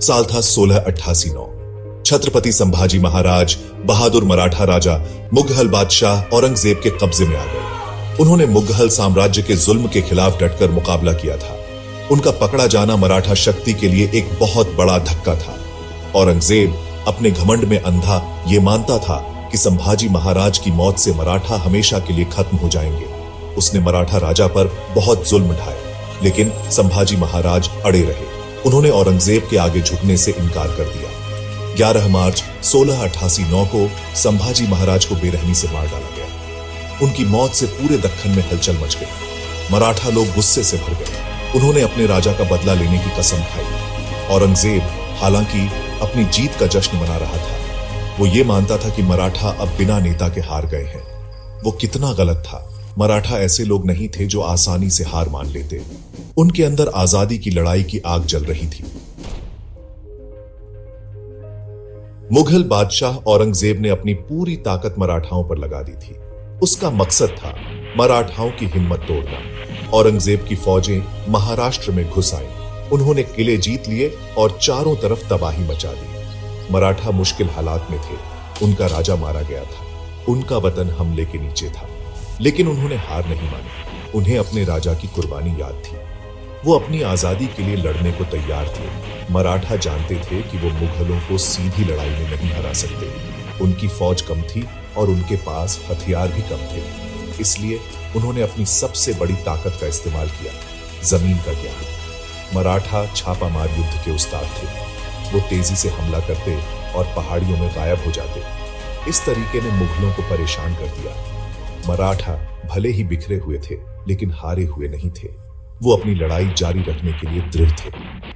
साल था 1688-9। छत्रपति संभाजी महाराज बहादुर मराठा राजा मुगल बादशाह औरंगजेब के कब्जे में आ गए। उन्होंने मुगल साम्राज्य के जुल्म के खिलाफ डटकर मुकाबला किया था। उनका पकड़ा जाना मराठा शक्ति के लिए एक बहुत बड़ा धक्का था। औरंगजेब अपने घमंड में अंधा ये मानता था कि संभाजी महाराज की मौत से मराठा हमेशा के लिए खत्म हो जाएंगे। उसने मराठा राजा पर बहुत जुल्म ढाए, लेकिन संभाजी महाराज अड़े रहे। उन्होंने औरंगजेब के आगे झुकने से इनकार कर दिया। 11 मार्च 1688-9 को संभाजी महाराज को बेरहमी से मार डाला गया। उनकी मौत से पूरे दक्खन में हलचल मच गई। मराठा लोग गुस्से से भर गए। उन्होंने अपने राजा का बदला लेने की कसम खाई। औरंगजेब हालांकि अपनी जीत का जश्न मना रहा था। वो ये मानता था कि मराठा अब बिना नेता के हार गए हैं। वो कितना गलत था। मराठा ऐसे लोग नहीं थे जो आसानी से हार मान लेते। उनके अंदर आजादी की लड़ाई की आग जल रही थी। मुगल बादशाह औरंगजेब ने अपनी पूरी ताकत मराठाओं पर लगा दी थी। उसका मकसद था मराठाओं की हिम्मत तोड़ना। औरंगजेब की फौजें महाराष्ट्र में घुस आईं। उन्होंने किले जीत लिए और चारों तरफ तबाही मचा दी। मराठा मुश्किल हालात में थे। उनका राजा मारा गया था। उनका वतन हमले के नीचे था, लेकिन उन्होंने हार नहीं मानी। उन्हें अपने राजा की कुर्बानी याद थी। वो अपनी आजादी के लिए लड़ने को तैयार थे। मराठा जानते थे कि वो मुगलों को सीधी लड़ाई में नहीं हरा सकते। उनकी फौज कम थी और उनके पास हथियार भी कम थे। इसलिए उन्होंने अपनी सबसे बड़ी ताकत का इस्तेमाल किया, जमीन का ज्ञान। मराठा छापामार युद्ध के उस्ताद थे। वो तेजी से हमला करते और पहाड़ियों में गायब हो जाते। इस तरीके ने मुगलों को परेशान कर दिया। मराठा भले ही बिखरे हुए थे, लेकिन हारे हुए नहीं थे। वो अपनी लड़ाई जारी रखने के लिए दृढ़ थे।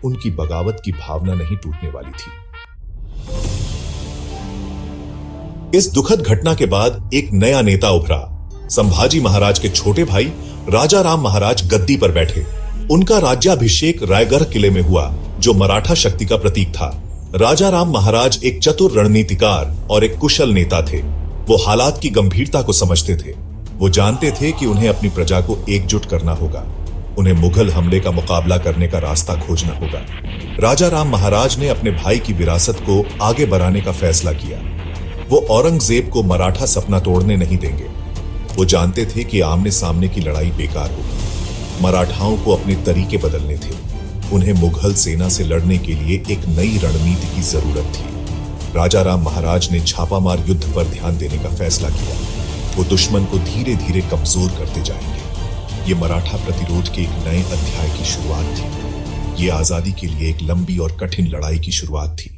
उनकी बगावत की भावना नहीं टूटने वाली थी। इस दुखद घटना के बाद एक नया नेता उभरा। संभाजी महाराज के छोटे भाई राजा राम महाराज गद्दी पर बैठे। उनका राज्याभिषेक रायगढ़ किले में हुआ, जो मराठा शक्ति का प्रतीक था। राजा राम महाराज एक चतुर रणनीतिकार और एक कुशल नेता थे। वो हालात की गंभीरता को समझते थे। वो जानते थे कि उन्हें अपनी प्रजा को एकजुट करना होगा। उन्हें मुगल हमले का मुकाबला करने का रास्ता खोजना होगा। राजा राम महाराज ने अपने भाई की विरासत को आगे बढ़ाने का फैसला किया। वो औरंगजेब को मराठा सपना तोड़ने नहीं देंगे। वो जानते थे कि आमने सामने की लड़ाई बेकार होगी। मराठाओं को अपने तरीके बदलने थे। उन्हें मुगल सेना से लड़ने के लिए एक नई रणनीति की जरूरत थी। राजा राम महाराज ने छापामार युद्ध पर ध्यान देने का फैसला किया। वो दुश्मन को धीरे धीरे कमजोर करते जाएंगे। ये मराठा प्रतिरोध के एक नए अध्याय की शुरुआत थी। ये आजादी के लिए एक लंबी और कठिन लड़ाई की शुरुआत थी।